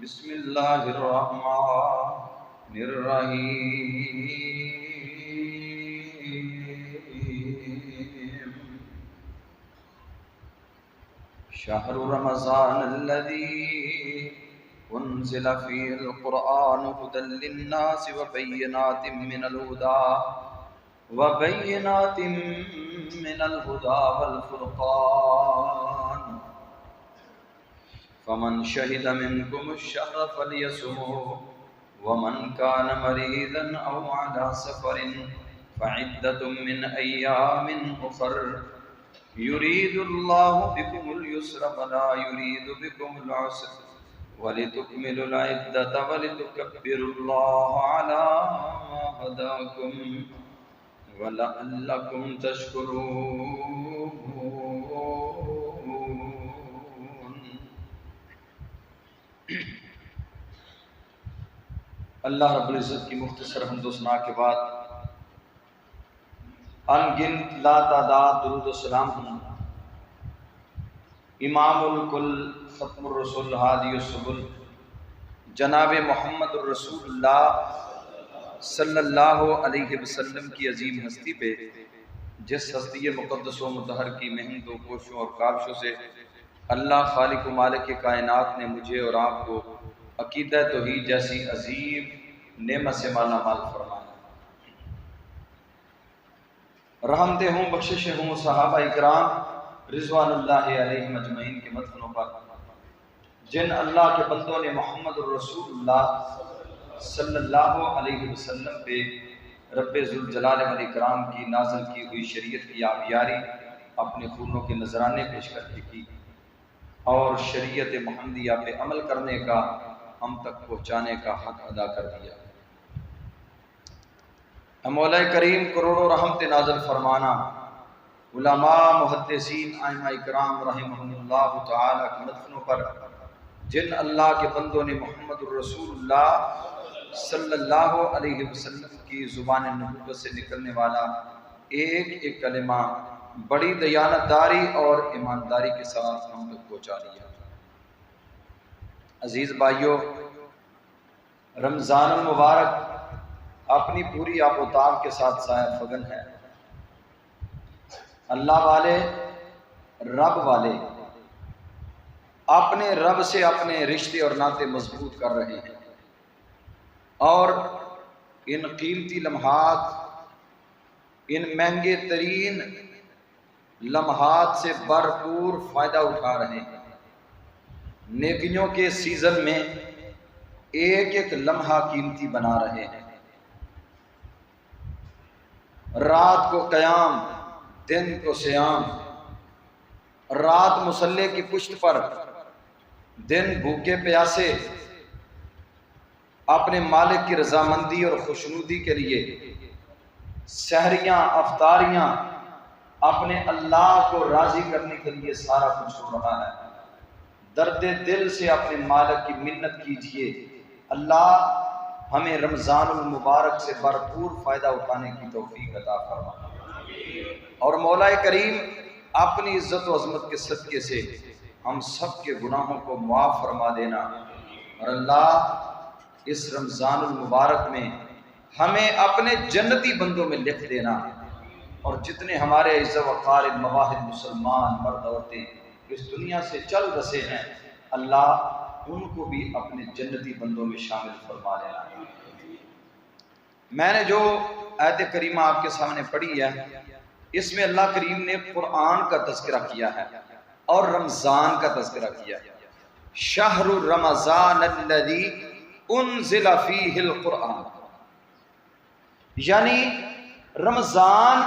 بسم اللہ الرحمن الرحیم شہر رمضان الذی انزل فیہ القرآن ھدی للناس وبینات من الہدی والفرقان فمن شہد منکم الشہر فلیصمہ ومن کان مریضا او علی سفر فعدۃ من ایام اخر یرید اللہ بکم اليسر ولا یرید بکم العسر ولتکملوا العدۃ ولتکبروا اللہ علی ما ھداکم ولعلکم تشکرون۔ اللہ رب العزت کی مختصر حمد و ثنا کے بعد ان گنت لا تعداد درود و سلام ہوں امام الکل ختم الرسول ہادی السبل جناب محمد الرسول اللہ صلی اللہ علیہ وسلم کی عظیم ہستی پہ، جس ہستی مقدس و مطہر کی محنت و کوششوں اور کاوشوں سے اللہ خالق و مالک کائنات نے مجھے اور آپ کو عقیدہ توحید جیسی عظیم نعمت سے مالا مال فرمایا۔ رحمتیں ہوں، بخششیں ہوں صحابہ اکرام رضوان اللہ علیہم اجمعین کے مدفنوں پر، جن اللہ کے بندوں نے محمد الرسول اللہ صلی اللہ علیہ وسلم پہ رب ذوالجلال والاکرام کی نازل کی ہوئی شریعت کی آبیاری اپنے خونوں کے نذرانے پیش کر کے کی اور شریعت محمدیہ پہ عمل کرنے کا، ہم تک پہنچانے کا حق ادا کر دیا۔ مولا کریم کروڑوں رحمت نازل فرمانا، علماء محدثین ائمہ اکرام رحمہم اللہ تعالی کے مدفنوں پر، جن اللہ کے بندوں نے محمد الرسول اللہ صلی اللہ علیہ وسلم کی زبان نبوت سے نکلنے والا ایک ایک کلمہ بڑی دیانتداری اور ایمانداری کے ساتھ ہم تک پہنچا دیا۔ عزیز بھائیوں، رمضان المبارک اپنی پوری آب و تاب کے ساتھ سایہ فگن ہے۔ اللہ والے، رب والے اپنے رب سے اپنے رشتے اور ناطے مضبوط کر رہے ہیں اور ان قیمتی لمحات، ان مہنگے ترین لمحات سے بھرپور فائدہ اٹھا رہے ہیں۔ نیکیوں کے سیزن میں ایک ایک لمحہ قیمتی بنا رہے ہیں۔ رات کو قیام، دن کو صیام، رات مصلی کی پشت پر، دن بھوکے پیاسے اپنے مالک کی رضامندی اور خوشنودی کے لیے سحریاں افطاریاں اپنے اللہ کو راضی کرنے کے لیے سارا کچھ ہو رہا ہے۔ درد دل سے اپنے مالک کی منت کیجئے، اللہ ہمیں رمضان المبارک سے بھرپور فائدہ اٹھانے کی توفیق عطا فرما، اور مولا کریم اپنی عزت و عظمت کے صدقے سے ہم سب کے گناہوں کو معاف فرما دینا، اور اللہ اس رمضان المبارک میں ہمیں اپنے جنتی بندوں میں لکھ دینا، اور جتنے ہمارے عز وقار مواہد مسلمان مرد عورتیں اس دنیا سے چل بسے ہیں، اللہ ان کو بھی اپنے جنتی بندوں میں شامل فرما لینا۔ میں نے جو آیت کریمہ آپ کے سامنے پڑھی ہے، اس میں اللہ کریم نے قرآن کا تذکرہ کیا ہے اور رمضان کا تذکرہ کیا ہے۔ شہر رمضان الذی انزل فیہ القرآن، یعنی رمضان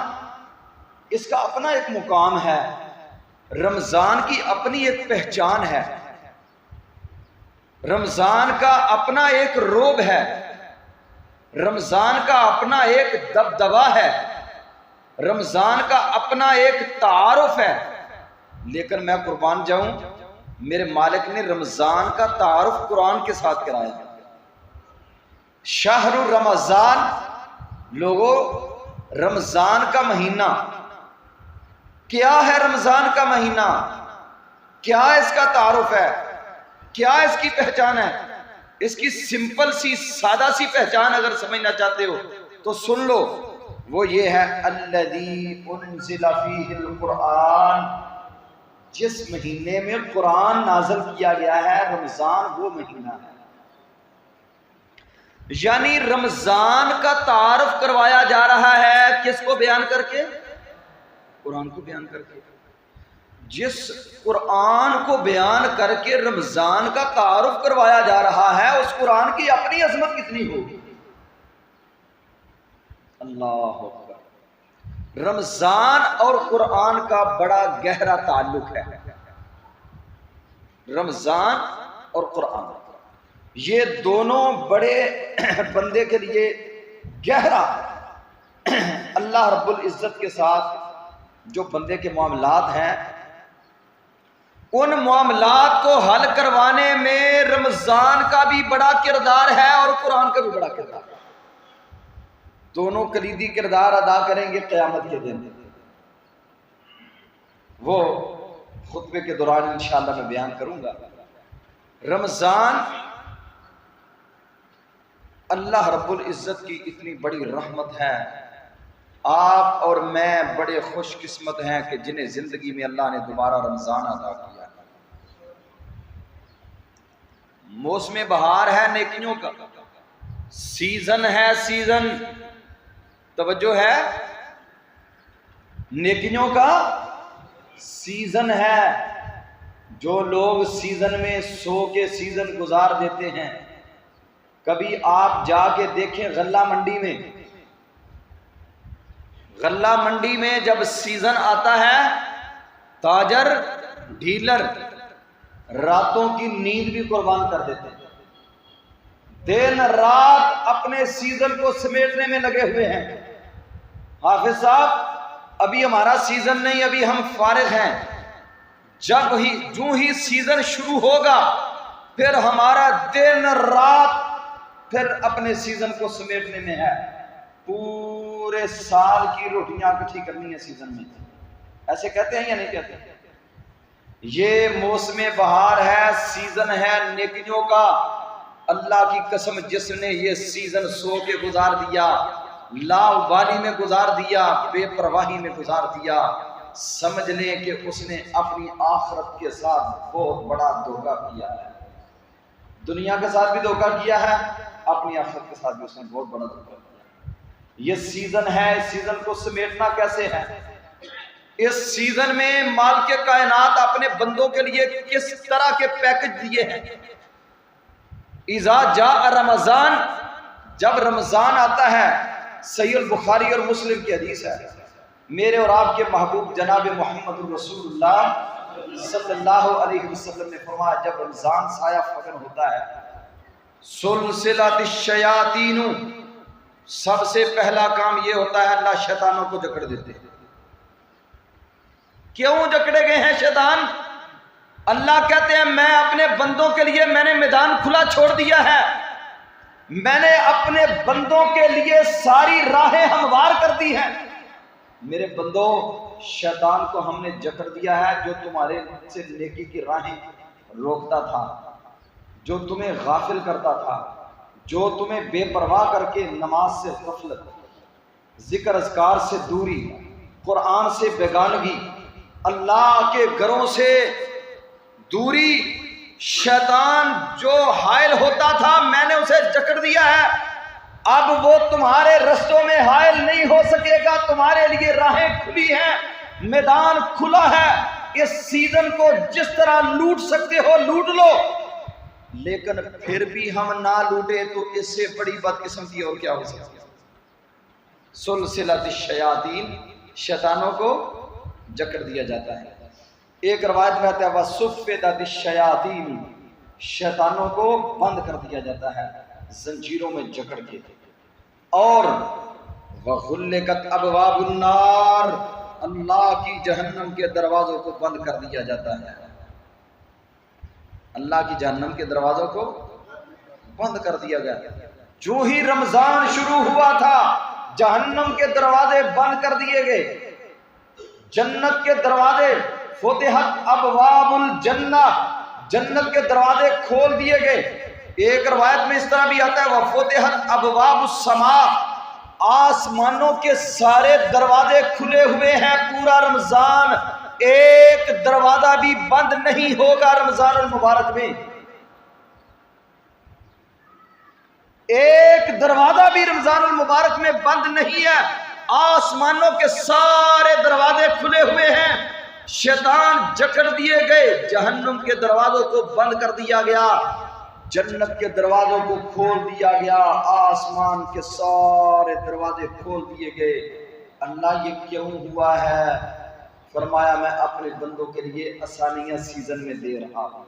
اس کا اپنا ایک مقام ہے، رمضان کی اپنی ایک پہچان ہے، رمضان کا اپنا ایک روب ہے، رمضان کا اپنا ایک دبدبہ ہے، رمضان کا اپنا ایک تعارف ہے۔ لیکن میں قربان جاؤں، میرے مالک نے رمضان کا تعارف قرآن کے ساتھ کرایا۔ شہر رمضان، لوگوں رمضان کا مہینہ کیا ہے؟ رمضان کا مہینہ کیا اس کا تعارف ہے؟ کیا اس کی پہچان ہے؟ اس کی سمپل سی سادہ سی پہچان اگر سمجھنا چاہتے ہو تو سن لو، وہ یہ ہے الذی انزل فیہ القرآن، جس مہینے میں قرآن نازل کیا گیا ہے رمضان وہ مہینہ ہے۔ یعنی رمضان کا تعارف کروایا جا رہا ہے کس کو بیان کر کے؟ قرآن کو بیان کر کے۔ جس قرآن کو بیان کر کے رمضان کا تعارف کروایا جا رہا ہے اس قرآن کی اپنی عظمت کتنی ہوگی؟ اللہ اکبر۔ رمضان اور قرآن کا بڑا گہرا تعلق ہے، رمضان اور قرآن، یہ دونوں بڑے بندے کے لیے گہرا، اللہ رب العزت کے ساتھ جو بندے کے معاملات ہیں ان معاملات کو حل کروانے میں رمضان کا بھی بڑا کردار ہے اور قرآن کا بھی بڑا کردار ہے۔ دونوں کلیدی کردار ادا کریں گے قیامت کے دن، وہ خطبے کے دوران انشاءاللہ میں بیان کروں گا۔ رمضان اللہ رب العزت کی اتنی بڑی رحمت ہے، آپ اور میں بڑے خوش قسمت ہیں کہ جنہیں زندگی میں اللہ نے دوبارہ رمضان عطا کیا۔ موسم بہار ہے نیکیوں کا، سیزن ہے، سیزن توجہ ہے، نیکیوں کا سیزن ہے۔ جو لوگ سیزن میں سو کے سیزن گزار دیتے ہیں، کبھی آپ جا کے دیکھیں غلہ منڈی میں، غلہ منڈی میں جب سیزن آتا ہے تاجر ڈیلر راتوں کی نیند بھی قربان کر دیتے ہیں، دن رات اپنے سیزن کو سمیٹنے میں لگے ہوئے ہیں۔ حافظ صاحب ابھی ہمارا سیزن نہیں، ابھی ہم فارغ ہیں، جو ہی سیزن شروع ہوگا پھر ہمارا دن رات پھر اپنے سیزن کو سمیٹنے میں ہے، پورے سال کی روٹیاں اکٹھی کرنی ہے سیزن میں۔ ایسے کہتے ہیں یا نہیں کہتے؟ یہ موسم بہار ہے، سیزن ہے نیکیوں کا۔ اللہ کی قسم جس نے یہ سیزن سو کے گزار دیا، لاوالی میں گزار دیا، بے پرواہی میں گزار دیا، سمجھ لیں کہ اس نے اپنی آخرت کے ساتھ بہت بڑا دھوکہ کیا ہے۔ دنیا کے ساتھ بھی دھوکہ کیا ہے، اپنی آخرت کے ساتھ بھی اس نے بہت بڑا دھوکہ کیا۔ یہ سیزن ہے، اس سیزن کو سمیٹنا کیسے ہے؟ اس سیزن میں مالک کائنات اپنے بندوں کے لیے کس طرح کے پیکج دیے ہیں۔ اذا جاء رمضان، جب رمضان آتا ہے، صحیح البخاری اور مسلم کی حدیث ہے، میرے اور آپ کے محبوب جناب محمد رسول اللہ صلی اللہ علیہ وسلم نے فرمایا جب رمضان سایہ فگن ہوتا ہے، سلسلۃ الشیاطین، سب سے پہلا کام یہ ہوتا ہے اللہ شیطانوں کو جکڑ دیتے ہیں۔ کیوں جکڑے گئے ہیں شیطان؟ اللہ کہتے ہیں میں اپنے بندوں کے لیے میں نے میدان کھلا چھوڑ دیا ہے، میں نے اپنے بندوں کے لیے ساری راہیں ہموار کر دی ہیں۔ میرے بندوں، شیطان کو ہم نے جکڑ دیا ہے جو تمہارے سے نیکی کی راہیں روکتا تھا، جو تمہیں غافل کرتا تھا، جو تمہیں بے پرواہ کر کے نماز سے غفلت، ذکر اذکار سے دوری، قرآن سے بیگانگی، اللہ کے گھروں سے دوری، شیطان جو حائل ہوتا تھا میں نے اسے جکڑ دیا ہے۔ اب وہ تمہارے رستوں میں حائل نہیں ہو سکے گا، تمہارے لیے راہیں کھلی ہیں، میدان کھلا ہے۔ اس سیزن کو جس طرح لوٹ سکتے ہو لوٹ لو، لیکن پھر بھی ہم نہ لوٹے تو اس سے بڑی بدقسمتی اور کیا ہو سکتی ہے؟ سلسلۃ الشیاطین، شیطانوں کو جکڑ دیا جاتا ہے۔ ایک روایت میں آتا ہے وَصُفِّدَتِ الشَّيَاطِينُ، شیطانوں کو بند کر دیا جاتا ہے زنجیروں میں جکڑ کے، اور وَغُلِّقَتْ أَبْوَابُ النَّارِ، اللہ کی جہنم کے دروازوں کو بند کر دیا جاتا ہے۔ اللہ کی جہنم کے دروازوں کو بند کر دیا گیا۔ جو ہی رمضان شروع ہوا تھا جہنم کے دروازے بند کر دیے گئے، جنت کے دروازے فتحت ابواب الجنہ، جنت کے دروازے کھول دیے گئے. ایک روایت میں اس طرح بھی آتا ہے وَفُتِحَتْ أَبْوَابُ السَّمَاءِ، آسمانوں کے سارے دروازے کھلے ہوئے ہیں. پورا رمضان ایک دروازہ بھی بند نہیں ہوگا. رمضان المبارک میں ایک دروازہ بھی رمضان المبارک میں بند نہیں ہے. آسمانوں کے سارے دروازے کھلے ہوئے ہیں. شیطان جکڑ دیے گئے، جہنم کے دروازوں کو بند کر دیا گیا، جنت کے دروازوں کو کھول دیا گیا، آسمان کے سارے دروازے کھول دیے گئے. اللہ یہ کیوں ہوا ہے؟ فرمایا میں اپنے بندوں کے لیے آسانیاں سیزن میں دے رہا ہوں.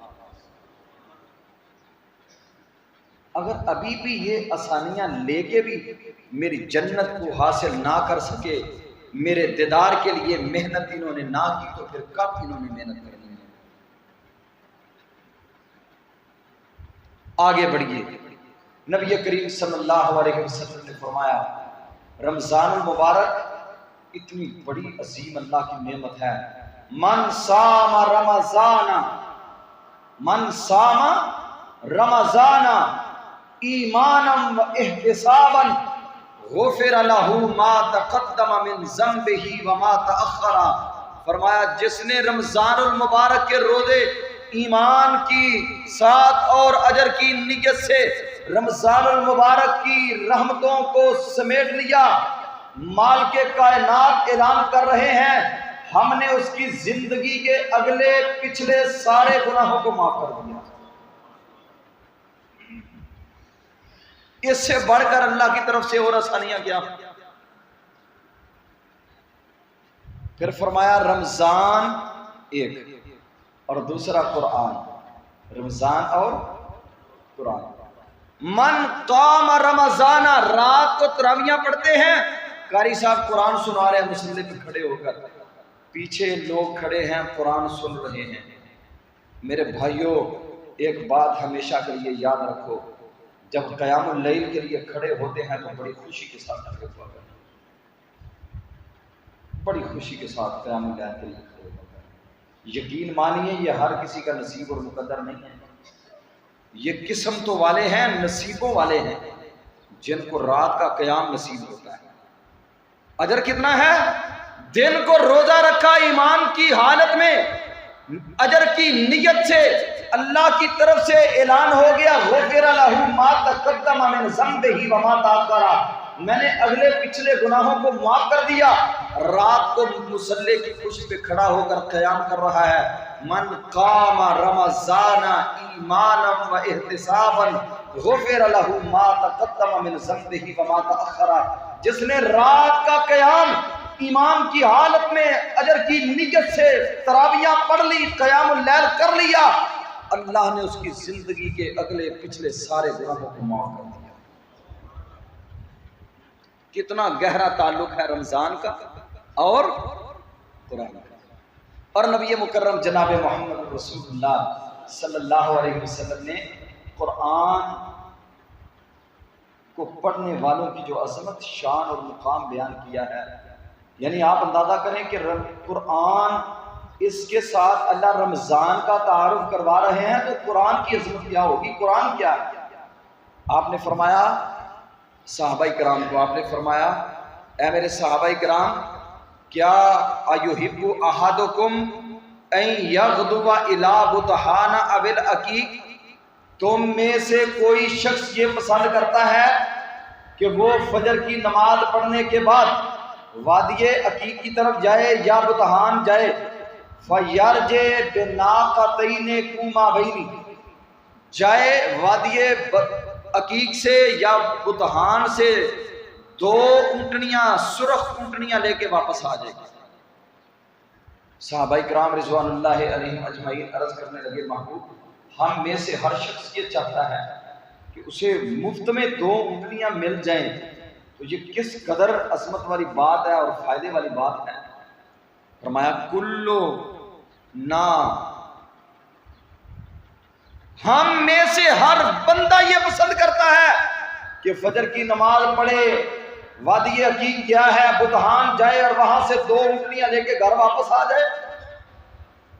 اگر ابھی بھی یہ آسانیاں لے کے بھی میری جنت کو حاصل نہ کر سکے، میرے دیدار کے لیے محنت انہوں نے نہ کی، تو پھر کب انہوں نے محنت کرنی ہے؟ آگے بڑھیے. نبی کریم صلی اللہ علیہ وسلم نے فرمایا رمضان المبارک اتنی بڑی عظیم اللہ کی نعمت ہے. من صام رمضان، من صام رمضان ایمانا و احتسابا غفر له ما تقدم من ذنبه وما تأخر. فرمایا جس نے رمضان المبارک کے روزے ایمان کی ساتھ اور اجر کی نیت سے رمضان المبارک کی رحمتوں کو سمیٹ لیا، مال کے کائنات اعلان کر رہے ہیں ہم نے اس کی زندگی کے اگلے پچھلے سارے گناہوں کو معاف کر دیا. اس سے بڑھ کر اللہ کی طرف سے اور آسانیاں کیا؟ پھر فرمایا رمضان ایک اور دوسرا قرآن. رمضان اور قرآن. من قام رمضان، رات کو تراویحاں پڑھتے ہیں، قاری صاحب قرآن سنا رہے ہیں مصلی پہ کھڑے ہو کر، پیچھے لوگ کھڑے ہیں قرآن سن رہے ہیں. میرے بھائیوں ایک بات ہمیشہ کے لیے یاد رکھو، جب قیام اللیل کے لیے کھڑے ہوتے ہیں تو بڑی خوشی کے ساتھ کھڑے ہوا کریں، بڑی خوشی کے ساتھ قیام اللیل کے لیے کھڑے ہوا کریں. یقین مانیے یہ ہر کسی کا نصیب اور مقدر نہیں ہے. یہ قسمتوں والے ہیں، نصیبوں والے ہیں جن کو رات کا قیام نصیب ہوتا ہے. اجر کتنا ہے؟ دن کو روزہ رکھا ایمان کی حالت میں، اجر کی نیت سے اللہ کی طرف سے اعلان ہو گیا غفر لہ ما تقدم من ذنبہ وما تأخر، میں نے اگلے پچھلے گناہوں کو معاف کر دیا. رات کو مصلی کی کرسی پہ کھڑا ہو کر قیام کر رہا ہے. من قام رمضان ایمانا و احتسابا غفر لہ ما تقدم من ذنبہ وما تأخر. جس نے رات کا قیام ایمان کی حالت میں اجر کی نیت سے تراویحاں پڑھ لی، قیام اللیل کر لیا، اللہ نے اس کی زندگی کے اگلے پچھلے سارے گناہوں کو معاف کر دیا. کتنا گہرا تعلق ہے رمضان کا اور قرآن کا. اور نبی مکرم جناب محمد رسول اللہ صلی اللہ علیہ وسلم نے قرآن کو پڑھنے والوں کی جو عظمت، شان اور مقام بیان کیا ہے، یعنی آپ اندازہ کریں کہ قرآن اس کے ساتھ اللہ رمضان کا تعارف کروا رہے ہیں تو قرآن کی عظمت کیا ہوگی؟ قرآن کیا ہے؟ آپ نے فرمایا صحابہ کرام کو، آپ نے فرمایا اے میرے صحابہ کرام، کیا ایحب احدکم ان یغدو الی بطحان او العقیق، تم میں سے کوئی شخص یہ پسند کرتا ہے کہ وہ فجر کی نماز پڑھنے کے بعد وادی عقیق کی طرف جائے یا بطحان جائے، فَيَرْجِعْ بِنَاقَتَيْنِ كُمَاوَيْنِ، جائے وادی عقیق سے یا بطحان سے 2 اونٹنیاں، سرخ اونٹنیاں لے کے واپس آ جائے. صحابہ کرام رضوان اللہ علیہم اجمعین عرض کرنے لگے محبوب ہم میں سے ہر شخص یہ چاہتا ہے کہ اسے مفت میں 2 اونٹنیاں مل جائیں، تو یہ کس قدر عظمت والی بات ہے اور فائدے والی بات ہے. فرمایا کلو نا، ہم میں سے ہر بندہ یہ پسند کرتا ہے کہ فجر کی نماز پڑھے، وادی عقیق کیا ہے، بطحان جائے اور وہاں سے 2 اونٹنیاں لے کے گھر واپس آ جائے.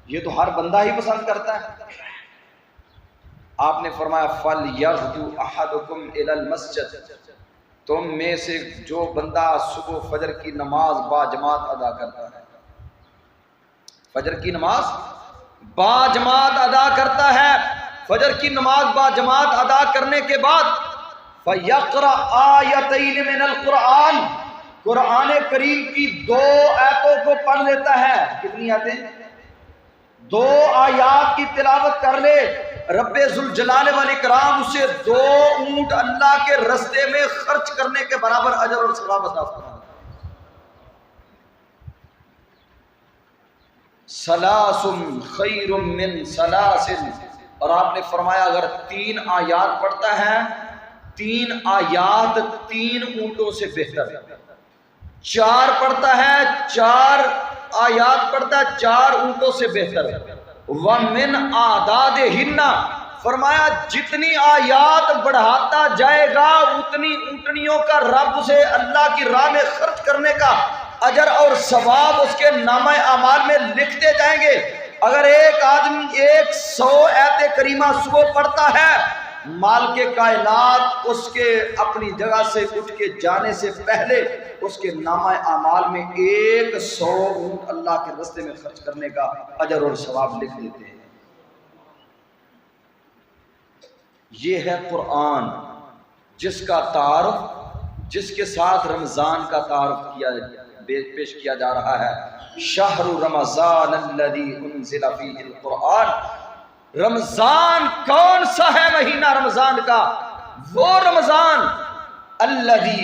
یہ تو ہر بندہ ہی پسند کرتا ہے. آپ نے فرمایا فَلْيَغْدُ أَحَدُكُمْ إِلَى الْمَسْجِدِ، تم میں سے جو بندہ صبح فجر کی نماز با جماعت ادا کرتا ہے، فجر کی نماز با جماعت ادا کرتا ہے، فجر کی نماز با جماعت ادا کرنے کے بعد فَيَقْرَأْ آیَتَيْنِ مِنَ الْقُرْآنِ، قرآن کریم کی 2 آیتوں کو پڑھ لیتا ہے۔ کتنی آیتیں؟ 2 آیات کی تلاوت کر لے، رب ذوالجلال والاکرام اسے 2 اونٹ اللہ کے رستے میں خرچ کرنے کے برابر اجر اور ثواب عطا فرمائے۔ ثلاث خیر من ثلاث، اور آپ نے فرمایا اگر 3 آیات پڑھتا ہے، 3 آیات 3 اونٹوں سے بہتر ہے، 4 پڑھتا ہے، 4 آیات پڑھتا ہے، 4 اونٹوں سے بہتر ہے۔ وَمِنْ أَعْدَادِهِنَّ، فرمایا جتنی آیات بڑھاتا جائے گا اتنی اونٹنیوں کا رب سے اللہ کی راہ میں خرچ کرنے کا اجر اور ثواب اس کے نامہ اعمال میں لکھتے جائیں گے۔ اگر ایک آدمی 100 آیت کریمہ صبح پڑھتا ہے، مالک کائنات اس کے اپنی جگہ سے اٹھ کے جانے سے پہلے اس کے نامہ اعمال میں 100 اونٹ اللہ کے راستے میں خرچ کرنے کا اجر اور ثواب لکھ دیتے ہیں۔ یہ ہے قرآن، جس کا تعارف، جس کے ساتھ رمضان کا تعارف پیش کیا جا رہا ہے۔ شہر رمضان الذی انزل فیہ القرآن، رمضان کون سا ہے مہینہ رمضان کا؟ وہ رمضان الذی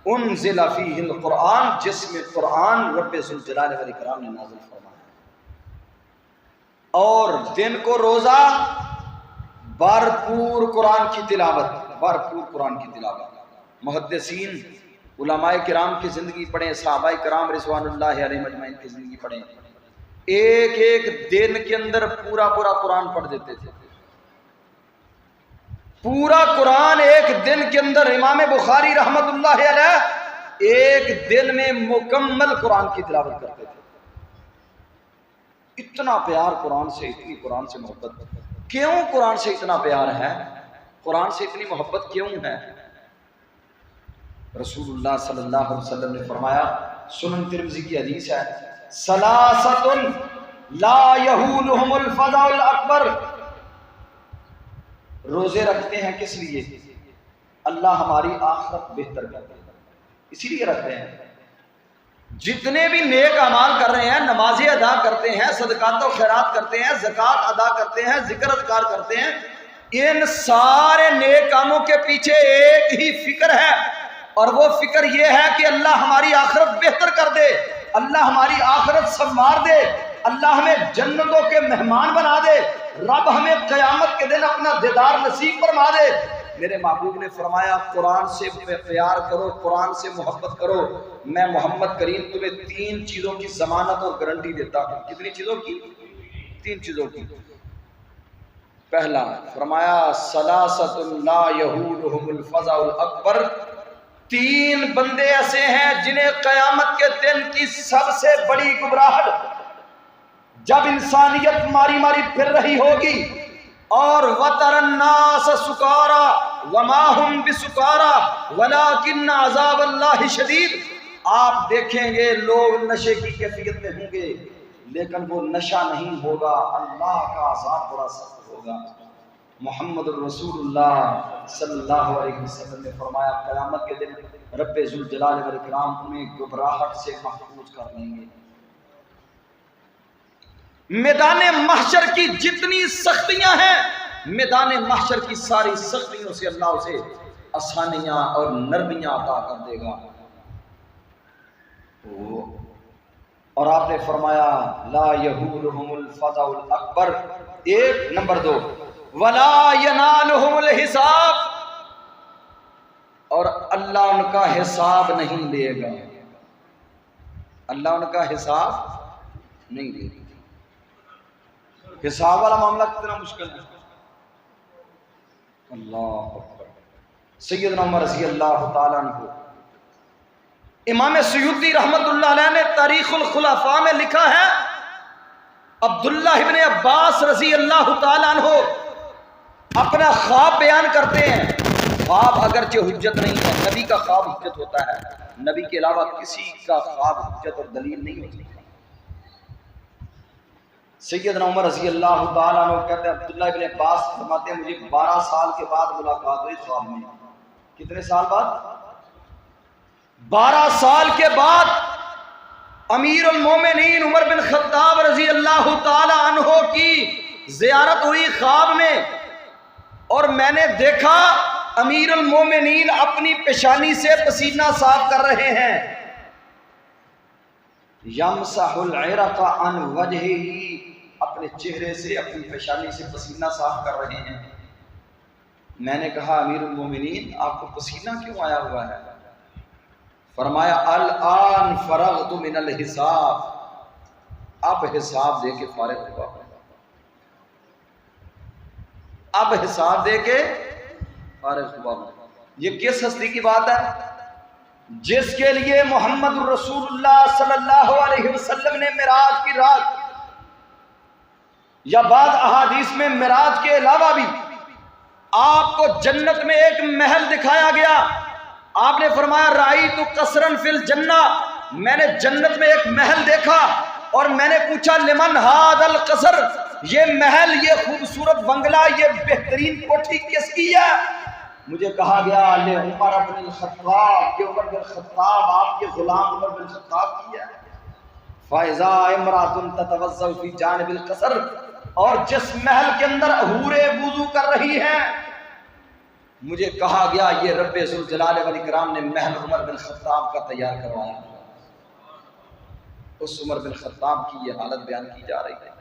انزل فیہ القرآن، جس میں قرآن رب ذوالجلال والاکرام نے نازل فرمایا، اور دن کو روزہ، بھرپور قرآن کی تلاوت، بھرپور قرآن کی تلاوت۔ محدثین علماء کرام کی زندگی پڑھیں، صحابہ کرام رضوان اللہ علیہم اجمعین کی زندگی پڑھیں، ایک ایک دن کے اندر پورا قرآن پڑھ دیتے تھے، پورا قرآن ایک دن کے اندر۔ امام بخاری رحمت اللہ علیہ ایک دن میں مکمل قرآن کی تلاوت کرتے تھے۔ اتنا پیار قرآن سے، اتنی قرآن سے محبت۔ کیوں قرآن سے اتنا پیار ہے؟ قرآن سے اتنی محبت کیوں ہے؟ رسول اللہ صلی اللہ علیہ وسلم نے فرمایا، سنن ترمذی کی حدیث ہے، ثلاثۃ لا یہولہم الفزع الاکبر، روزے رکھتے ہیں کس لیے؟ اللہ ہماری آخرت بہتر کر دے، اسی لیے رکھتے ہیں۔ جتنے بھی نیک اعمال کر رہے ہیں، نمازیں ادا کرتے ہیں، صدقات و خیرات کرتے ہیں، زکوٰۃ ادا کرتے ہیں، ذکر اذکار کرتے ہیں، ان سارے نیک کاموں کے پیچھے ایک ہی فکر ہے، اور وہ فکر یہ ہے کہ اللہ ہماری آخرت بہتر کر دے، اللہ ہماری آخرت سنوار دے، اللہ ہمیں جنتوں کے مہمان بنا دے، رب ہمیں قیامت کے دن اپنا دیدار نصیب فرما دے۔ میرے محبوب نے فرمایا قرآن سے پیار کرو، قرآن سے محبت کرو، میں محمد کریم تمہیں 3 چیزوں کی ضمانت اور گارنٹی دیتا ہوں۔ کتنی چیزوں کی؟ 3 چیزوں کی۔ پہلا فرمایا ثلاثۃ لا یہولہم الفزع الاکبر، 3 بندے ایسے ہیں جنہیں قیامت کے دن کی سب سے بڑی گھبراہٹ، جب انسانیت ماری ماری پھر رہی ہوگی، اور وَتَرَى النَّاسَ سُكَارَىٰ وَمَا هُمْ بِسُكَارَىٰ وَلَٰكِنَّ عَذَابَ اللَّهِ شَدِيدٌ، آپ دیکھیں گے لوگ نشے کی کیفیت میں ہوں گے، لیکن وہ نشہ نہیں ہوگا، اللہ کا عذاب بڑا سخت ہوگا۔ محمد الرسول اللہ صلی اللہ علیہ وسلم نے فرمایا قیامت کے دن رب ذوالجلال والاکرام انہیں گھبراہٹ سے محفوظ کر لیں گے۔ میدان محشر کی جتنی سختیاں ہیں، میدان محشر کی ساری سختیوں سے اللہ اسے آسانیاں اور نرمیاں عطا کر دے گا۔ اور آپ نے فرمایا لا یہولہم الفزع الاکبر، 1 نمبر 2 ولا ینالہم الحساب، اور اللہ ان کا حساب نہیں لے گا، اللہ ان کا حساب نہیں لے گا۔ حساب والا معاملہ کتنا مشکل ہے، اللہ اکبر۔ سیدنا عمر رضی اللہ تعالیٰ عنہ، امام سیوطی رحمت اللہ علیہ نے تاریخ الخلفاء میں لکھا ہے، عبداللہ ابن عباس رضی اللہ تعالیٰ عنہ اپنا خواب بیان کرتے ہیں. خواب اگرچہ حجت نہیں ہے، نبی کا خواب حجت ہوتا ہے، نبی کے علاوہ کسی کا خواب حجت اور دلیل نہیں ہوتی. سیدنا عمر رضی اللہ تعالیٰ عنہ کہتے ہیں، عبداللہ ابن عباس فرماتے ہیں مجھے 12 سال کے بعد ملاقات ہوئی خواب میں. کتنے سال بعد؟ 12 سال کے بعد امیر المومنین عمر بن خطاب رضی اللہ تعالی عنہ کی زیارت ہوئی خواب میں، اور میں نے دیکھا امیر المومنین اپنی پیشانی سے پسینہ صاف کر رہے ہیں. یمسح العرق عن وجہہ، اپنے چہرے سے اپنی پیشانی سے پسینہ صاف کر رہے ہیں. میں نے کہا امیر المومنین آپ کو پسینہ کیوں آیا ہوا ہے؟ فرمایا الآن فرغت من الحساب، اب حساب دے کے فارغ ہوا، اب حساب دے کے فارغ ہوا. یہ کس ہستی کی بات ہے؟ جس کے لیے محمد رسول اللہ صلی اللہ علیہ وسلم نے معراج کی رات، یا بعض احادیث میں معراج کے علاوہ بھی آپ کو جنت میں ایک محل دکھایا گیا. آپ نے فرمایا رأیت قصرا فی الجنہ، میں نے جنت میں ایک محل دیکھا، اور میں نے پوچھا لمن ھذا القصر، یہ محل، یہ خوبصورت بنگلہ، یہ بہترین کوٹھی کس کی ہے؟ مجھے کہا گیا لعمر بن الخطاب، کہ عمر بن خطاب آپ کے غلام عمر بن خطاب کی ہے. فَإِذَا امْرَأَةٌ تَتَوَضَّأُ فِي جَانِبِ الْقَصْرِ، اور جس محل کے اندر حوریں وضو کر رہی ہیں، مجھے کہا گیا یہ رب ذوالجلال والاکرام نے محل عمر بن خطاب کا تیار کروایا. اس عمر بن خطاب کی یہ حالت بیان کی جا رہی ہے.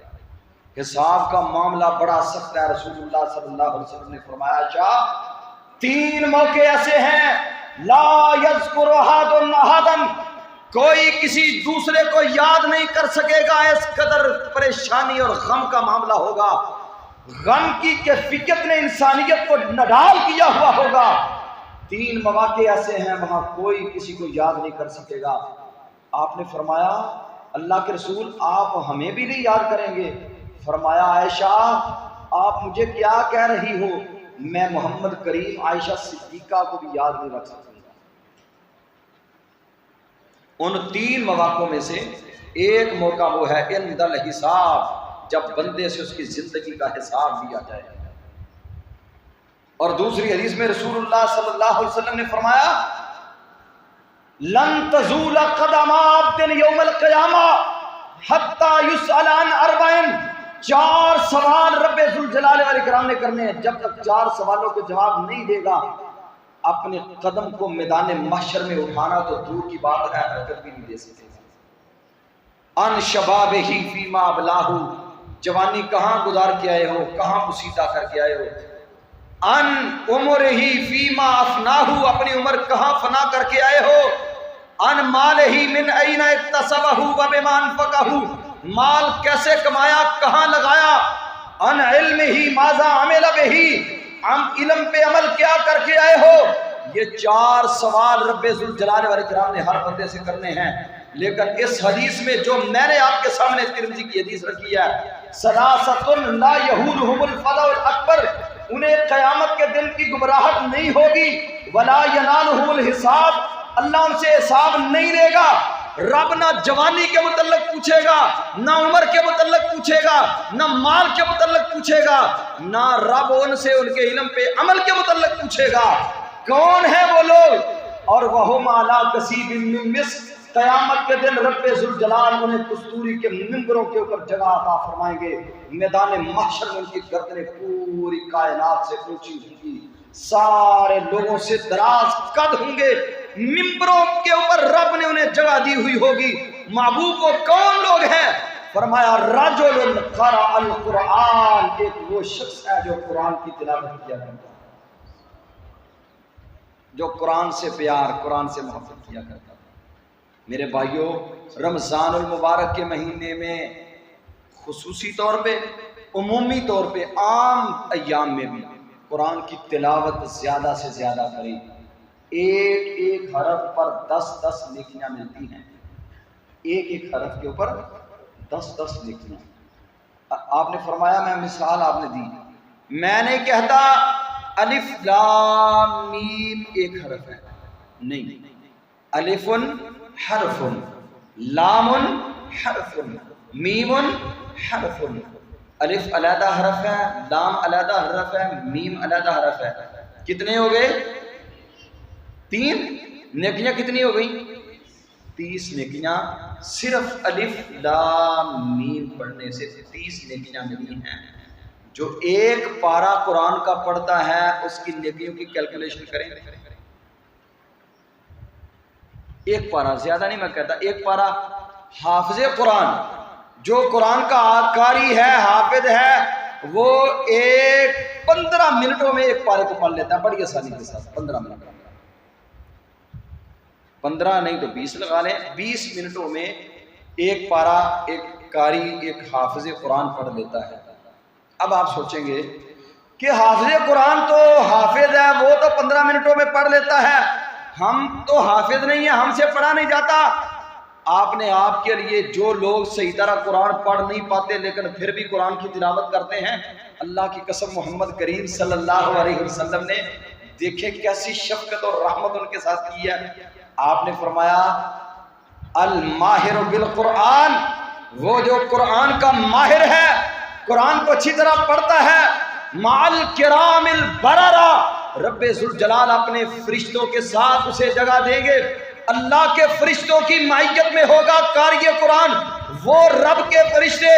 حساب کا معاملہ بڑا سخت ہے. رسول اللہ صلی اللہ علیہ وسلم نے فرمایا شاہ 3 موقع ایسے ہیں لا یذکر احد احدا، کوئی کسی دوسرے کو یاد نہیں کر سکے گا، اس قدر پریشانی اور غم کا معاملہ ہوگا، غم کی کیفیت نے انسانیت کو نڈال کیا ہوا ہوگا. 3 مواقع ایسے ہیں وہاں کوئی کسی کو یاد نہیں کر سکے گا. آپ نے فرمایا اللہ کے رسول آپ ہمیں بھی نہیں یاد کریں گے؟ فرمایا عائشہ آپ مجھے کیا کہہ رہی ہو، میں محمد کریم عائشہ صدیقہ کو بھی یاد نہیں رکھ سکتا. ان 3 مواقعوں میں سے ایک موقع وہ ہے عند الحساب، جب بندے سے اس کی زندگی کا حساب لیا جائے. اور دوسری حدیث میں رسول اللہ صلی اللہ علیہ وسلم نے فرمایا لن تزول قدم عبد یوم القیامہ حتی یسأل عن 4، 4 سوال رب ذوالجلال والاکرام نے کرنے ہیں. جب تک 4 سوالوں کے جواب نہیں دے گا اپنے قدم کو میدان محشر میں اٹھانا تو دور کی بات ہے، حرکت بھی نہیں دے سکتے. ان شبابہ فیما ابلاہ، جوانی کہاں گزار کے آئے ہو، کہاں مسیطہ کر کے آئے ہو. ان عمرہ فیما افناہ، اپنی عمر کہاں فنا کر کے آئے ہو. ان مالہ من این اکتسبہ وبما انفقہ، مال کیسے کمایا، کہاں لگایا. ان علمہ ماذا عمل بہ، علم پہ عمل کیا کر کے آئے ہو. یہ 4 سوال رب ذوالجلال والاکرام نے ہر بندے سے کرنے ہیں. لیکن اس حدیث میں جو میں نے آپ کے سامنے ترمذی کی حدیث رکھی ہے، ثلاثۃ لا یہولہم الفزع الاکبر، انہیں قیامت کے دن کی گمراہٹ نہیں ہوگی. ولا ینالہم الحساب، اللہ ان سے حساب نہیں لے گا. رب نہ جوانی کے متعلق پوچھے گا، نہ عمر کے متعلق پوچھے گا، نہ مال کے متعلق پوچھے گا، نہ رب ان سے ان کے علم پہ عمل کے متعلق پوچھے گا. کون ہیں وہ لوگ؟ اور وَهُمْ عَلَىٰ كَثِيبٍ مِّن مِّصْرٍ، قیامت کے دن رب ذوالجلال انہیں کستوری کے ممبروں کے اوپر جگہ عطا فرمائیں گے. میدان محشر میں ان کی گردنیں پوری کائنات سے اونچی ہوں گی، سارے لوگوں سے دراز قد ہوں گے. ممبروں کے اوپر رب نے انہیں جگہ دی ہوئی ہوگی. محبوب کو کون لوگ ہیں؟ فرمایا رجل قرأ القرآن، ایک وہ شخص ہے جو قرآن کی تلاوت کیا کرتا ہے، جو قرآن سے پیار، قرآن سے محبت کیا کرتا ہے. میرے بھائیوں، رمضان المبارک کے مہینے میں خصوصی طور پہ، عمومی طور پہ، عام ایام میں بھی قرآن کی تلاوت زیادہ سے زیادہ کریں. ایک ایک حرف پر 10 نیکیاں ملتی ہیں. ایک ایک حرف کے اوپر 10 نیکیاں. آپ نے فرمایا، میں مثال آپ نے دی میں نہیں کہتا الف لام میم ایک حرف ہے، نہیں، الف حرف، لام حرف، میم حرف۔ الف علیحدہ حرف ہے، لام علیحدہ حرف ہے، میم علیحدہ حرف ہے۔ کتنے ہو گئے؟ 3 نیکیاں کتنی ہو گئی؟ 30 نیکیاں صرف الف لام میم پڑھنے سے 30 نیکیاں ملی ہیں۔ جو ایک پارہ قرآن کا پڑھتا ہے اس کی نیکیوں کی کیلکولیشن کریں، ایک پارہ، زیادہ نہیں میں کہتا، ایک پارہ حافظ قرآن جو قرآن کا قاری ہے، حافظ ہے، وہ 15 منٹوں میں ایک پارے کو پڑھ لیتا ہے بڑی آسانی کے ساتھ۔ 15 منٹ، 15 نہیں تو 20 لگا لیں، 20 منٹوں میں ایک پارہ ایک قاری، ایک حافظ قرآن پڑھ لیتا ہے۔ اب آپ سوچیں گے کہ حافظ قرآن تو حافظ ہے، وہ تو 15 منٹوں میں پڑھ لیتا ہے، ہم تو حافظ نہیں ہیں، ہم سے پڑھا نہیں جاتا۔ آپ نے آپ کے لیے جو لوگ صحیح طرح قرآن پڑھ نہیں پاتے لیکن پھر بھی قرآن کی تلاوت کرتے ہیں، اللہ کی قسم محمد کریم صلی اللہ علیہ وسلم نے دیکھے کیسی شفقت اور رحمت ان کے ساتھ کی ہے۔ آپ نے فرمایا الماہر بالقرآن، وہ جو قرآن کا ماہر ہے، قرآن کو اچھی طرح پڑھتا ہے، مع الکرام البررہ، رب ذوالجلال اپنے فرشتوں کے ساتھ اسے جگہ دیں گے، اللہ کے فرشتوں کی معیت میں ہوگا قاری قرآن۔ وہ رب کے فرشتے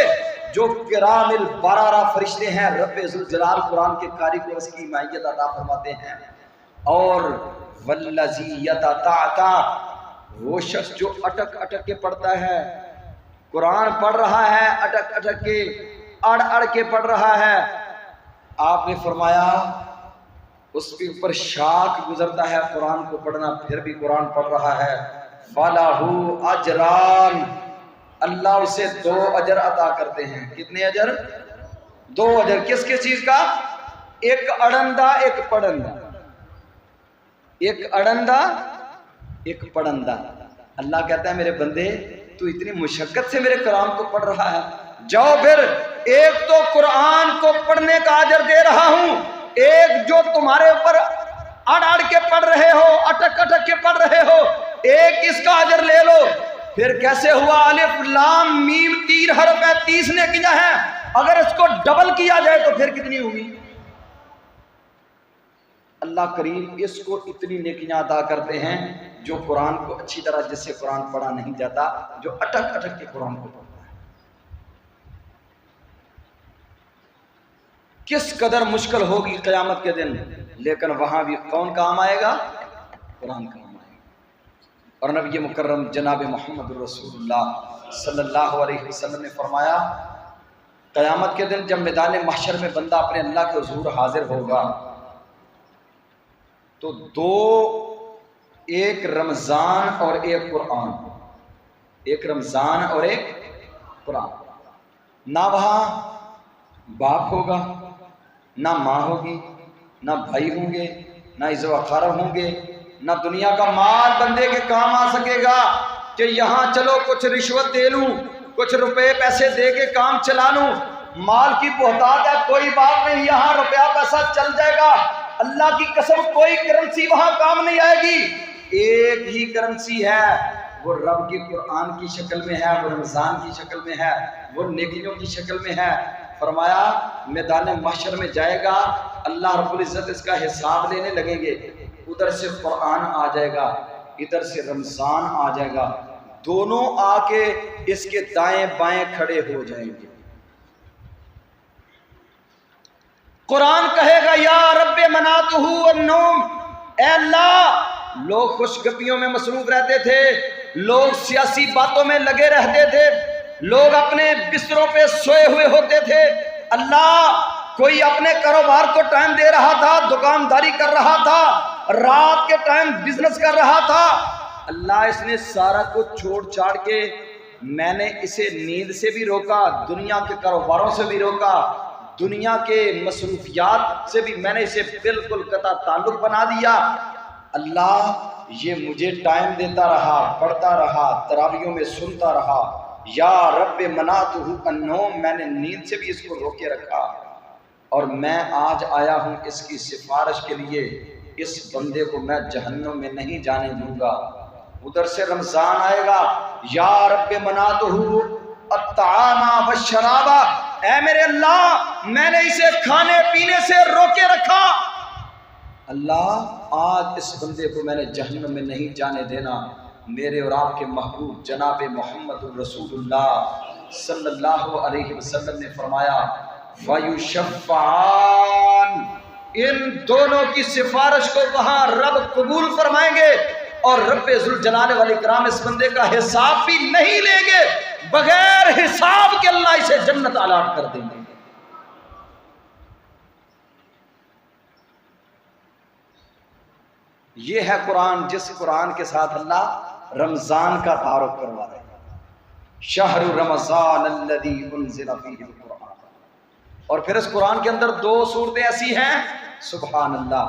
جو کرام البررہ فرشتے ہیں، رب ذوالجلال قرآن کے قاری کو اس کی معیت عطا فرماتے ہیں۔ اور والذی یتتعتع، وہ شخص جو اٹک اٹک کے پڑھتا ہے، قرآن پڑھ رہا ہے اٹک اٹک کے، اڑ اڑ کے پڑھ رہا ہے، آپ نے فرمایا اس کے اوپر شاک گزرتا ہے قرآن کو پڑھنا، پھر بھی قرآن پڑھ رہا ہے، فَلَهُ اجران، اللہ اسے 2 اجر عطا کرتے ہیں۔ کتنے اجر؟ 2 اجر۔ کس کس چیز کا؟ ایک اڑندہ ایک پڑھندہ، ایک اڑندہ ایک پڑھندہ۔ اللہ کہتا ہے میرے بندے تو اتنی مشقت سے میرے کلام کو پڑھ رہا ہے، جاؤ پھر ایک تو قرآن کو پڑھنے کا اجر دے رہا ہوں، ایک جو تمہارے اوپر اڑ اڑ کے پڑھ رہے ہو، اٹک اٹک کے پڑھ رہے ہو، ایک اس کا اجر لے لو۔ پھر کیسے ہوا؟ الف لام میم 3 حرف ہے، 30 نیکیاں ہیں، اگر اس کو ڈبل کیا جائے تو پھر کتنی ہوگی؟ اللہ کریم اس کو اتنی نیکیاں عطا کرتے ہیں جو قرآن کو اچھی طرح، جس سے قرآن پڑھا نہیں جاتا، جو اٹک اٹک کے قرآن کو پڑھتا ہے۔ کس قدر مشکل ہوگی قیامت کے دن، لیکن وہاں بھی کون کام آئے گا؟ قرآن کام آئے گا۔ اور نبی مکرم جناب محمد رسول اللہ صلی اللہ علیہ وسلم نے فرمایا قیامت کے دن جب میدان محشر میں بندہ اپنے اللہ کے حضور حاضر ہوگا تو 2، ایک رمضان اور ایک قرآن، ایک رمضان اور ایک قرآن۔ نہ وہاں باپ ہوگا، نہ ماں ہوگی، نہ بھائی ہوں گے، نہ عزت و اقارب ہوں گے، نہ دنیا کا مال بندے کے کام آ سکے گا کہ یہاں چلو کچھ رشوت دے لوں، کچھ روپے پیسے دے کے کام چلا لوں۔ مال کی بہتات ہے، کوئی بات نہیں، یہاں روپیہ پیسہ چل جائے گا، اللہ کی قسم کوئی کرنسی وہاں کام نہیں آئے گی۔ ایک ہی کرنسی ہے، وہ رب کی قرآن کی شکل میں ہے، وہ رمضان کی شکل میں ہے، وہ نیکیوں کی شکل میں ہے۔ فرمایا میدان محشر میں جائے گا، اللہ رب العزت اس کا حساب لینے لگیں گے، ادھر سے قرآن آ جائے گا، ادھر سے رمضان آ جائے گا، دونوں آ کے اس کے دائیں بائیں کھڑے ہو جائیں گے۔ قرآن کہے گا یا رب مناتہ النوم، اے اللہ، لوگ خوش گپیوں میں مصروف رہتے تھے، لوگ سیاسی باتوں میں لگے رہتے تھے، لوگ اپنے بستروں پہ سوئے ہوئے ہوتے تھے، اللہ کوئی اپنے کاروبار کو ٹائم دے رہا تھا، دکانداری کر رہا تھا، رات کے ٹائم بزنس کر رہا تھا، اللہ اس نے سارا کچھ چھوڑ چھاڑ کے میں نے اسے نیند سے بھی روکا، دنیا کے کاروباروں سے بھی روکا، دنیا کے مصروفیات سے بھی میں نے اسے بالکل قطع تعلق بنا دیا۔ اللہ یہ مجھے ٹائم دیتا رہا، پڑھتا رہا، تراویحوں میں سنتا رہا، یا رب مناتہ النوم، میں نے نیند سے بھی اس کو روکے رکھا۔ اور میں آج آیا ہوں اس کی سفارش کے لیے، اس بندے کو میں جہنم میں نہیں جانے دوں گا۔ ادھر سے رمضان آئے گا، یا رب مناتہ الطعام والشراب، اے میرے اللہ میں نے اسے کھانے پینے سے روکے رکھا، اللہ آج اس بندے کو میں نے جہنم میں نہیں جانے دینا۔ میرے اور آپ کے محبوب جناب محمد رسول اللہ صلی اللہ علیہ وسلم نے فرمایا وَيُشَفَّعَانِ، ان دونوں کی سفارش کو وہاں رب قبول فرمائیں گے، اور رب ذوالجلال والاکرام اس بندے کا حساب بھی نہیں لیں گے، بغیر حساب کے اللہ اسے جنت الاٹ کر دیں گے۔ یہ ہے قرآن، جس قرآن کے ساتھ اللہ رمضان کا تعارف کروا رہے ہیں، شہر رمضان الذی انزل فیہ القرآن۔ اور پھر اس قرآن کے اندر دو صورتیں ایسی ہیں، سبحان اللہ،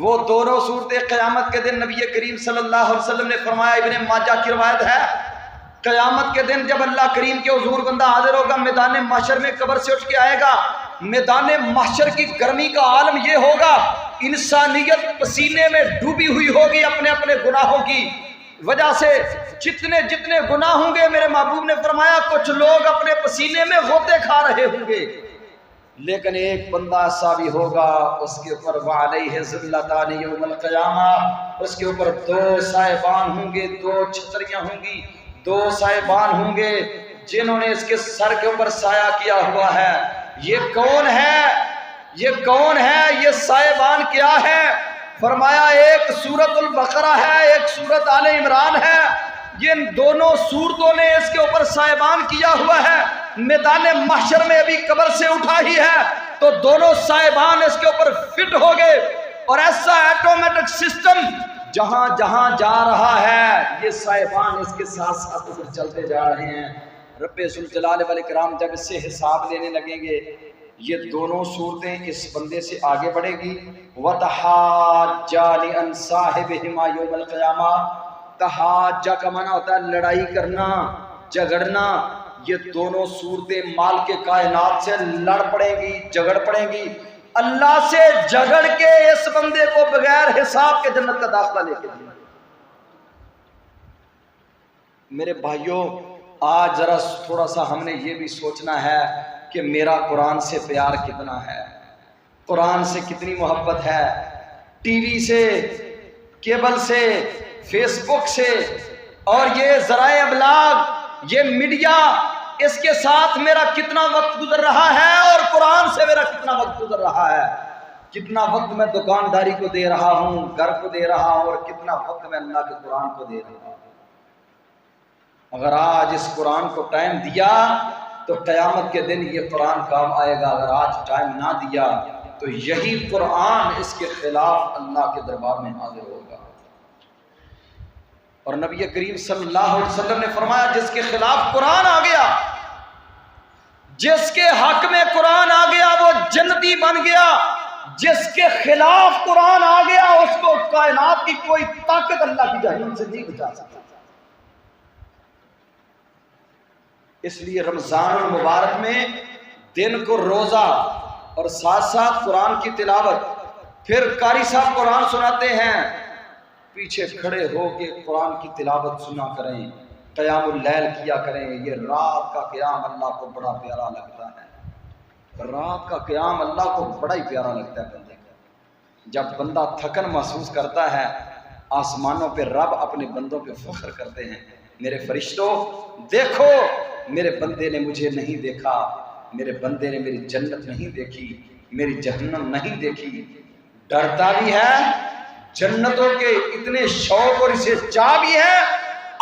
وہ دونوں صورتیں قیامت کے دن نبی کریم صلی اللہ علیہ وسلم نے فرمایا، ابن ماجہ کی روایت ہے، قیامت کے دن جب اللہ کریم کے حضور بندہ حاضر ہوگا میدان محشر میں، قبر سے اٹھ کے آئے گا، میدان محشر کی گرمی کا عالم یہ ہوگا، انسانیت پسینے میں ڈوبی ہوئی ہوگی اپنے اپنے گناہوں کی وجہ سے، جتنے جتنے گناہ ہوں گے، میرے محبوب نے فرمایا کچھ لوگ اپنے پسینے میں غوطے کھا رہے ہوں گے، لیکن ایک بندہ ایسا بھی ہوگا اس کے اوپر وعلیہ ذلتان یوم القیامہ، اس کے اوپر دو سائبان ہوں گے، دو چھتریاں ہوں گی، دو سائبان ہوں گے جنہوں نے اس کے سر کے اوپر سایہ کیا ہوا ہے۔ یہ کون ہے؟ یہ کون ہے؟ یہ سائبان کیا ہے؟ فرمایا ایک سورۃ البقرہ ہے، ایک سورۃ آل عمران ہے، یہ دونوں سورتوں نے اس کے اوپر سائبان کیا ہوا ہے۔ میدان محشر میں ابھی قبر سے اٹھا ہی ہے تو دونوں سائبان اس کے اوپر فٹ ہو گئے، اور ایسا ایٹومیٹک سسٹم جہاں جہاں جا رہا ہے یہ سائبان اس کے ساتھ ساتھ اوپر چلتے جا رہے ہیں۔ رب ذوالجلال والاکرام جب اس سے حساب لینے لگیں گے، یہ دونوں صورتیں اس بندے سے آگے بڑھے گی، وَتَحَاجَّانِ عَنْ صَاحِبِهِمَا يَوْمَ الْقِيَامَةِ، تحاجہ کا معنی ہوتا ہے لڑائی کرنا، جھگڑنا۔ یہ دونوں صورتیں مال کے کائنات سے لڑ پڑیں گی، جھگڑ پڑیں گی، اللہ سے جھگڑ کے اس بندے کو بغیر حساب کے جنت کا داخلہ لے کے دیا۔ میرے بھائیوں، آج ذرا تھوڑا سا ہم نے یہ بھی سوچنا ہے کہ میرا قرآن سے پیار کتنا ہے، قرآن سے کتنی محبت ہے، ٹی وی سے، کیبل سے، فیس بک سے، اور یہ ذرائع ابلاغ، یہ میڈیا، اس کے ساتھ میرا کتنا وقت گزر رہا ہے، اور قرآن سے میرا کتنا وقت گزر رہا ہے، کتنا وقت میں دکانداری کو دے رہا ہوں، گھر کو دے رہا ہوں، اور کتنا وقت میں اللہ کے قرآن کو دے رہا ہوں۔ اگر آج اس قرآن کو ٹائم دیا تو قیامت کے دن یہ قرآن کام آئے گا، اگر آج ٹائم نہ دیا تو یہی قرآن اس کے خلاف اللہ کے دربار میں حاضر ہوگا۔ اور نبی کریم صلی اللہ علیہ وسلم نے فرمایا جس کے خلاف قرآن آ گیا، جس کے حق میں قرآن آ گیا وہ جنتی بن گیا، جس کے خلاف قرآن آ گیا اس کو کائنات کی کوئی طاقت اللہ کی جہنم سے نہیں بچا سکتا۔ اس لیے رمضان المبارک میں دن کو روزہ اور ساتھ ساتھ قرآن کی تلاوت، پھر قاری صاحب قرآن سناتے ہیں، پیچھے کھڑے ہو کے قرآن کی تلاوت سنا کریں، قیام اللیل کیا کریں۔ یہ رات کا قیام اللہ کو بڑا پیارا لگتا ہے، رات کا قیام اللہ کو بڑا ہی پیارا لگتا ہے بندے کو۔ جب بندہ تھکن محسوس کرتا ہے، آسمانوں پہ رب اپنے بندوں پہ فخر کرتے ہیں، میرے فرشتوں دیکھو میرے بندے نے مجھے نہیں دیکھا، میرے بندے نے میری جنت نہیں دیکھی، میری جہنم نہیں دیکھی، ڈرتا بھی ہے جنتوں کے اتنے شوق اور اسے چاہ بھی ہے،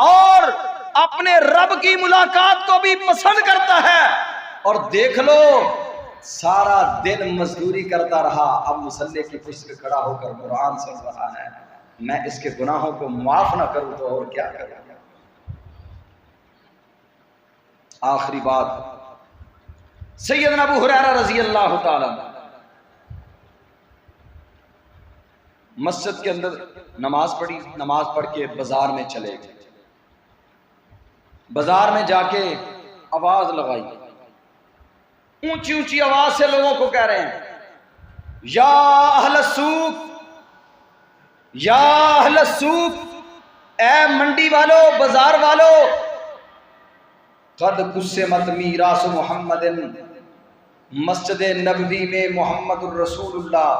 اور اپنے رب کی ملاقات کو بھی پسند کرتا ہے۔ اور دیکھ لو سارا دن مزدوری کرتا رہا، اب مصلی کی پشت پہ کھڑا ہو کر قرآن سن رہا ہے، میں اس کے گناہوں کو معاف نہ کروں تو اور کیا کروں۔ آخری بات، سیدنا ابو ہریرہ رضی اللہ تعالی مسجد کے اندر نماز پڑھی، نماز پڑھ کے بازار میں چلے گئے، بازار میں جا کے آواز لگائی، اونچی اونچی آواز سے لوگوں کو کہہ رہے ہیں یا اہل السوق، یا اہل السوق، اے منڈی والو، بازار والو، قد قسمت میراث محمد، مسجد نبوی میں محمد الرسول اللہ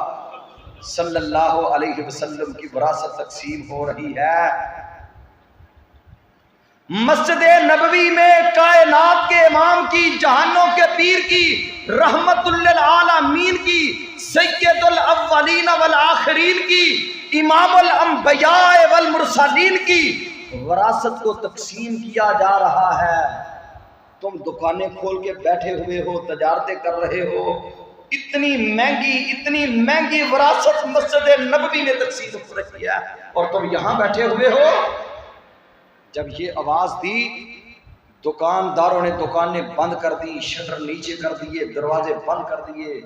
صلی اللہ علیہ وسلم کی وراثت تقسیم ہو رہی ہے۔ مسجد نبوی میں کائنات کے امام کی، جہانوں کے پیر کی، رحمت للعالمین کی، سید الاولین والآخرین کی، امام الانبیاء والمرسلین کی وراثت کو تقسیم کیا جا رہا ہے۔ تم دکانیں کھول کے بیٹھے ہوئے ہو، تجارتیں کر رہے ہو، اتنی مہنگی وراثت مسجد نبوی میں تقسیم ہو رہی ہے اور تم یہاں بیٹھے ہوئے ہو۔ جب یہ آواز دی دکانداروں نے دکانیں بند کر دی، شٹر نیچے کر دیے، دروازے بند کر دیے،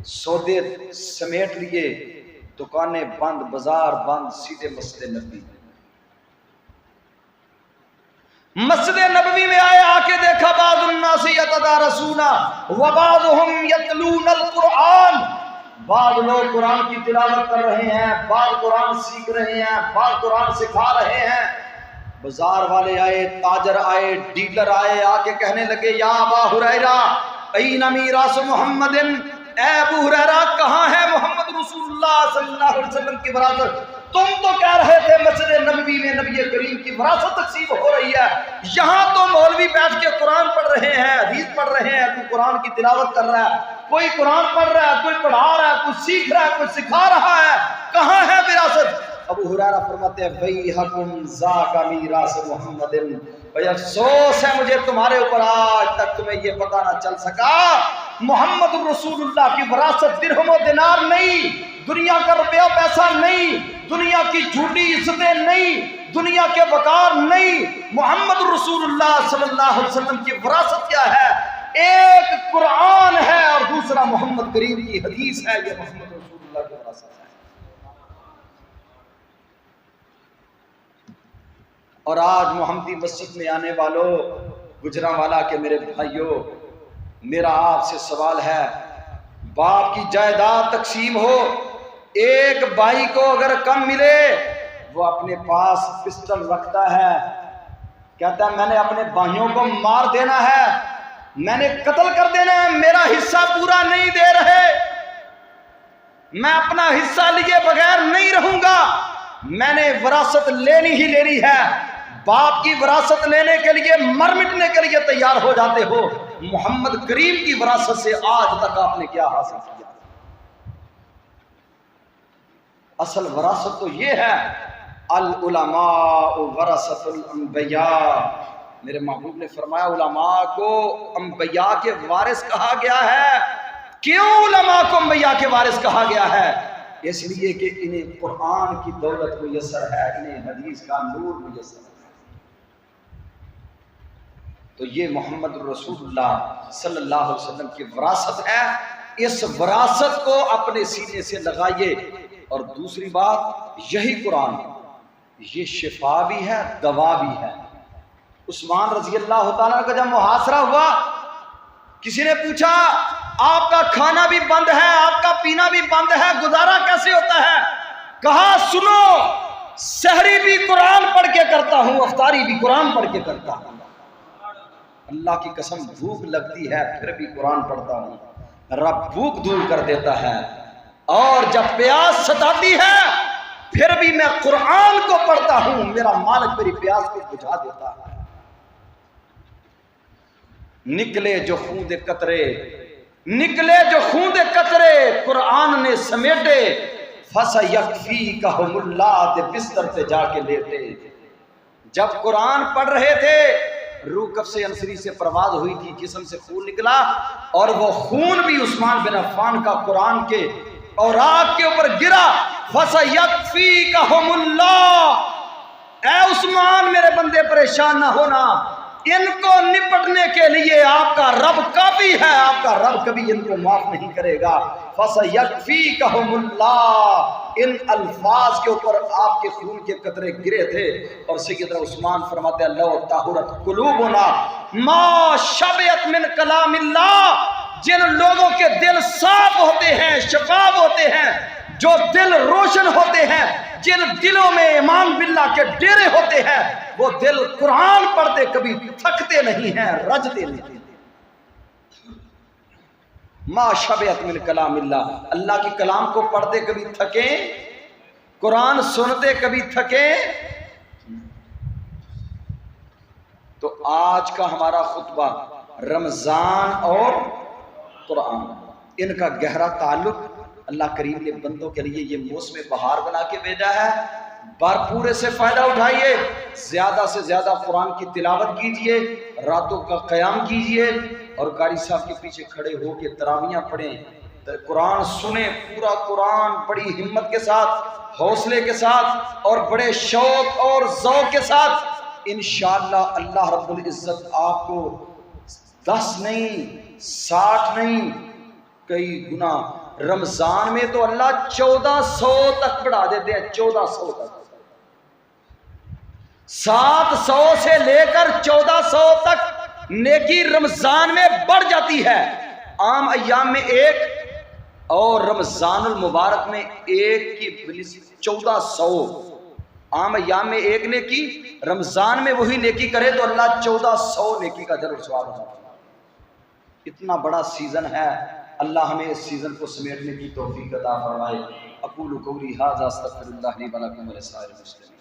سودے سمیٹ لیے، دکانیں بند، بازار بند، سیدھے مسجد نبوی۔ مسجد نبوی میں آئے، آ کے دیکھا بعض الناس یتدارسون وبعضهم یتلون القرآن، بعض لوگ قرآن کی تلاوت کر رہے ہیں، بعض قرآن سیکھ رہے ہیں، بعض قرآن سکھا رہے ہیں۔ بازار والے آئے، تاجر آئے، ڈیلر آئے، آ کے کہنے لگے یا ابا ہریرہ این میراث محمد، اے ابو ہریرہ کہاں ہے محمد رسول اللہ صلی اللہ علیہ وسلم کی وراثت؟ تم تو کہہ رہے تھے مسجد نبوی میں نبی کریم کی وراثت تقسیم ہو رہی ہے، یہاں تو مولوی بیٹھ کے قرآن پڑھ رہے ہیں، حدیث پڑھ رہے ہیں، کوئی قرآن کی تلاوت کر رہا ہے، کوئی قرآن پڑھ رہا ہے، کوئی پڑھا رہا ہے، کوئی سیکھ رہا ہے، کوئی سکھا رہا ہے، کہاں ہے وراثت؟ ابو ہریرہ فرماتے ہیں ویحکم ذاک میراث محمد، بھئی افسوس ہے مجھے تمہارے اوپر، آج تک تمہیں یہ پتہ نہ چل سکا محمد رسول اللہ کی وراثت درہم و دینار نہیں، دنیا کا روپیہ پیسہ نہیں، دنیا کی جھوٹی عزتیں نہیں، دنیا کے وقار نہیں، محمد رسول اللہ صلی اللہ علیہ وسلم کی وراثت کیا ہے؟ ایک قرآن ہے اور دوسرا محمد کریم کی حدیث ہے، یہ محمد رسول اللہ کی وراثت ہے۔ اور آج محمدی مسجد میں آنے والوں، گجرانوالہ کے میرے بھائیوں، میرا آپ سے سوال ہے، باپ کی جائیداد تقسیم ہو، ایک بھائی کو اگر کم ملے وہ اپنے پاس پسٹل رکھتا ہے، کہتا ہے میں نے اپنے بھائیوں کو مار دینا ہے، میں نے قتل کر دینا ہے، میرا حصہ پورا نہیں دے رہے، میں اپنا حصہ لیے بغیر نہیں رہوں گا، میں نے وراثت لینی ہی لینی ہے۔ باپ کی وراثت لینے کے لیے مر مٹنے کے لیے تیار ہو جاتے ہو، محمد کریم کی وراثت سے آج تک آپ نے کیا حاصل کیا؟ اصل وراثت تو یہ ہے، العلماء ورثۃ الانبیاء، میرے محبوب نے فرمایا علماء کو انبیاء کے وارث کہا گیا ہے۔ کیوں علماء کو انبیاء کے وارث کہا گیا ہے؟ اس لیے کہ انہیں قرآن کی دولت میسر ہے، انہیں حدیث کا نور میسر ہے۔ تو یہ محمد رسول اللہ صلی اللہ علیہ وسلم کی وراثت ہے، اس وراثت کو اپنے سینے سے لگائیے۔ اور دوسری بات، یہی قرآن یہ شفا بھی ہے، دوا بھی ہے۔ عثمان رضی اللہ تعالیٰ کا جب محاصرہ ہوا، کسی نے پوچھا آپ کا کھانا بھی بند ہے، آپ کا پینا بھی بند ہے، گزارا کیسے ہوتا ہے؟ کہا سنو، سحری بھی قرآن پڑھ کے کرتا ہوں، افطاری بھی قرآن پڑھ کے کرتا ہوں، اللہ کی قسم بھوک لگتی ہے پھر بھی قرآن پڑھتا ہوں، رب بھوک دور کر دیتا ہے، اور جب پیاس ستاتی ہے پھر بھی میں قرآن کو پڑھتا ہوں، میرا مالک میری پیاس کو بجھا دیتا ہے۔ نکلے جو خون قطرے، نکلے جو خون قطرے قرآن نے سمیٹے، فَسَيَكْفِيكَهُمُ اللَّهُ، دے بستر پہ جا کے لیٹے۔ جب قرآن پڑھ رہے تھے، روح کف سے انصری سے پرواز ہوئی تھی، جسم سے خون نکلا، اور وہ خون بھی عثمان بن عفان کا قرآن کے اور آگ کے اوپر گرا۔ فَسَيَكْفِيكَهُمُ اللَّهُ، اے عثمان میرے بندے پریشان نہ ہونا، ان کو نپٹنے کے لیے آپ کا رب کافی ہے، آپ کا رب کبھی ان کو معاف نہیں کرے گا۔ فَسَيَكْفِيكَهُمُ اللَّهُ، ان الفاظ کے اوپر آپ کے خون کے قطرے گرے تھے۔ اور سیدنا عثمان فرماتے ہیں لو طہرت قلوبنا ما شبعت من کلام اللہ، جن لوگوں کے دل صاف ہوتے ہیں، شفاف ہوتے ہیں، جو دل روشن ہوتے ہیں، جن دلوں میں ایمان باللہ کے ڈیرے ہوتے ہیں، وہ دل قرآن پڑھتے کبھی تھکتے نہیں ہیں، رجتے نہیں۔ ما شبعت من کلام اللہ، اللہ کی کلام کو پڑھتے کبھی تھکیں، قرآن سنتے کبھی تھکیں؟ تو آج کا ہمارا خطبہ رمضان اور قرآن، ان کا گہرا تعلق، اللہ کریم نے بندوں کے لیے یہ موسم بہار بنا کے بھیجا ہے۔ بھرپور سے فائدہ اٹھائیے، زیادہ سے زیادہ قرآن کی تلاوت کیجئے، راتوں کا قیام کیجئے، اور قاری صاحب کے پیچھے کھڑے ہو کے تراویحاں پڑھیں، قرآن سنیں، پورا قرآن بڑی ہمت کے ساتھ، حوصلے کے ساتھ اور بڑے شوق اور ذوق کے ساتھ۔ انشاءاللہ اللہ رب العزت آپ کو 10 نہیں 60 نہیں کئی گنا، رمضان میں تو اللہ 1400 تک بڑھا دیتے ہیں، 1400 تک، 700 سے لے کر 1400 تک نیکی رمضان میں بڑھ جاتی ہے۔ عام ایام میں ایک اور رمضان المبارک میں ایک کی 1400، عام ایام میں ایک نیکی، رمضان میں وہی نیکی کرے تو اللہ 1400 نیکی کا اجر و ثواب عطا فرمائے۔ اتنا بڑا سیزن ہے، اللہ ہمیں اس سیزن کو سمیٹنے کی توفیق عطا فرمائے۔ اقول قولی ھذا استغفر اللہ لی ولکم ولسائر المسلمین۔